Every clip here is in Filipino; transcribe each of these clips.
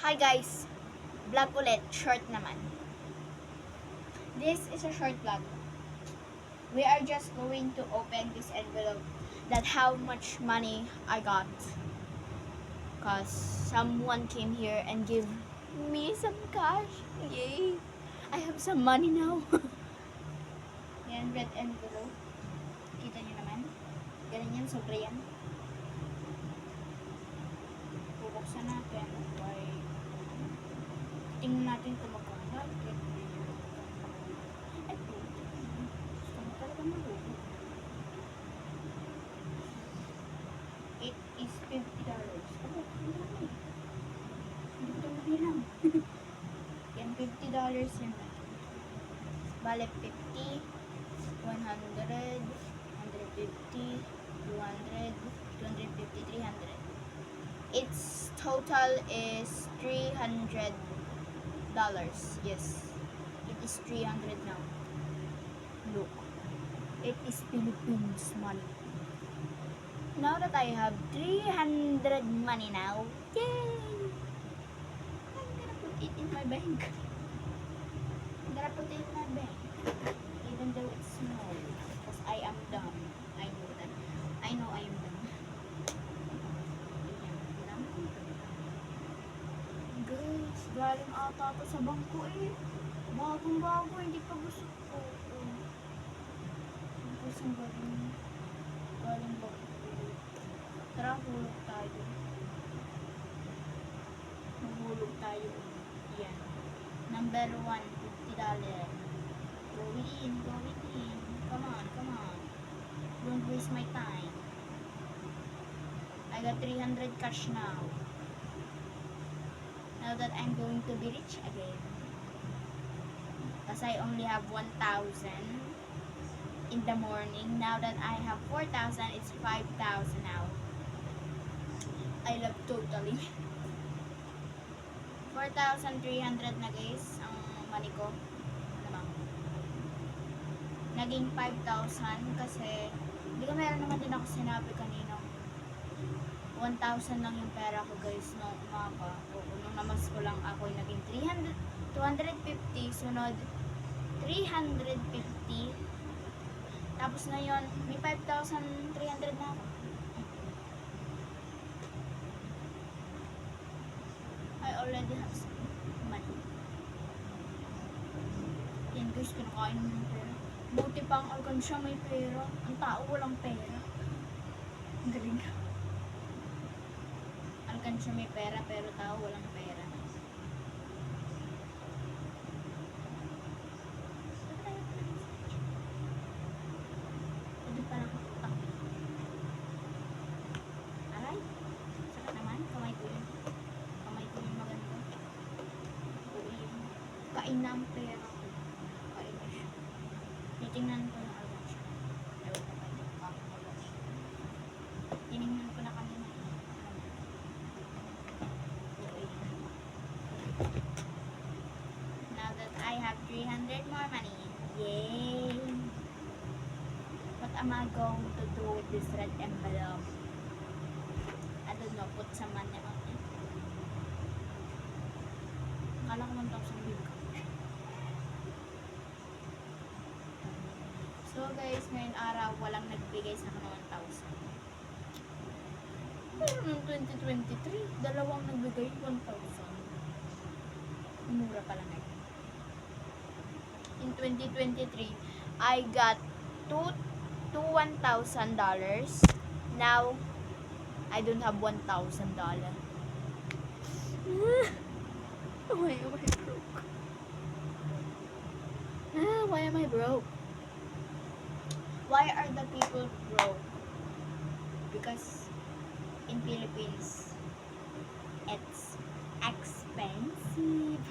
Hi guys, vlog ulit, short naman. This is a short vlog. We are just going to open this envelope. That how much money I got. Cause someone came here and give me some cash. Yay! I have some money now. Yan, red envelope. Kita nyo naman. Ganun yan, sobra yan. Bubuksan natin. Tingnan natin kung magkano. Ay, gusto mo talaga malubo. It is $50. Oh, hindi ko mabilang. Yan, $50 yan. Bale, 50, 100, 150, 200, 250, 300. Its total is $300. Yes, it is 300 now. Look, it is Philippines money. Now that I have 300 money now, yay! I'm gonna put it in my bank. I'm gonna put it in my bank, even though it's small, because I am dumb. I know that. I know I am dumb. Guys, galing ata ito sa bangko eh. Bagong bago, hindi pa gusto ko. Guys, ang galing. Galing bangko. Tara, hulog tayo. Mahulog tayo. Yan. Number 1, $50. Go in, go in. Come on, come on. Don't waste my time. I got 300 cash now. Now that I'm going to be rich again. Because I only have 1,000 in the morning. Now that I have 4,000, it's 5,000 now. I love totally. 4,300 na guys ang money ko. Ano? Naging 5,000 kasi hindi ko meron naman din ako sinabi kanina. 1,000 lang yung pera ko guys nung umaga. O nung namas ko lang ako naging 250, sunod 350. Tapos ngayon may 5,300 na ako. I already have some money. Yan guys, kinakain mo yung pera. Buti pa ang alkansya may pera. Ang tao walang pera. Ang galing ka. Alkansya may pera pero tao walang pera. Pwede parang takbi. Aray, sakit naman. Kamay ko yun. Kamay ko yung maganda. Uwi yun. Kain na ang pera ko. Kain na siya. Titingnan ko na alkansya. Ewan na ba yung alkansya. Tinignan ko na kanina. Now that I have 300 more money, yay! What am I going to do with this red envelope? I don't know, put some money on it. Akala ko 1,000 big. So guys, ngayon araw, walang nagbigay sa akin ng 1,000. Pero noong 2023, dalawang nagbigay 1,000. Mura pala na. In 2023, I got $1,000. Now, I don't have $1,000. Why am I broke? Why am I broke? Why are the people broke? Because in Philippines, it's expensive.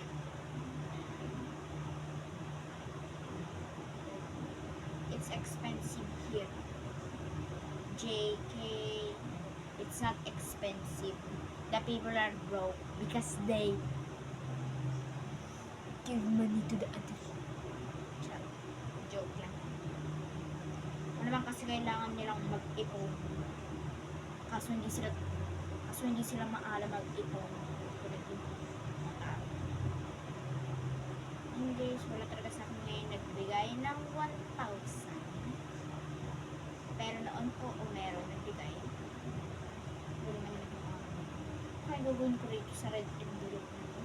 It's expensive here. JK, it's not expensive. The people are broke because they give money to the other. Joke lang. Ano naman kasi kailangan nilang mag-ipon. Kaso hindi sila maalam mag-ipon. ng 1,000. Pero noon po, o meron nagbigay. Wala naman nagpapakita. Kaya gagawin ko rito sa red envelope na to.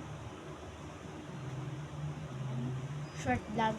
Short vlog.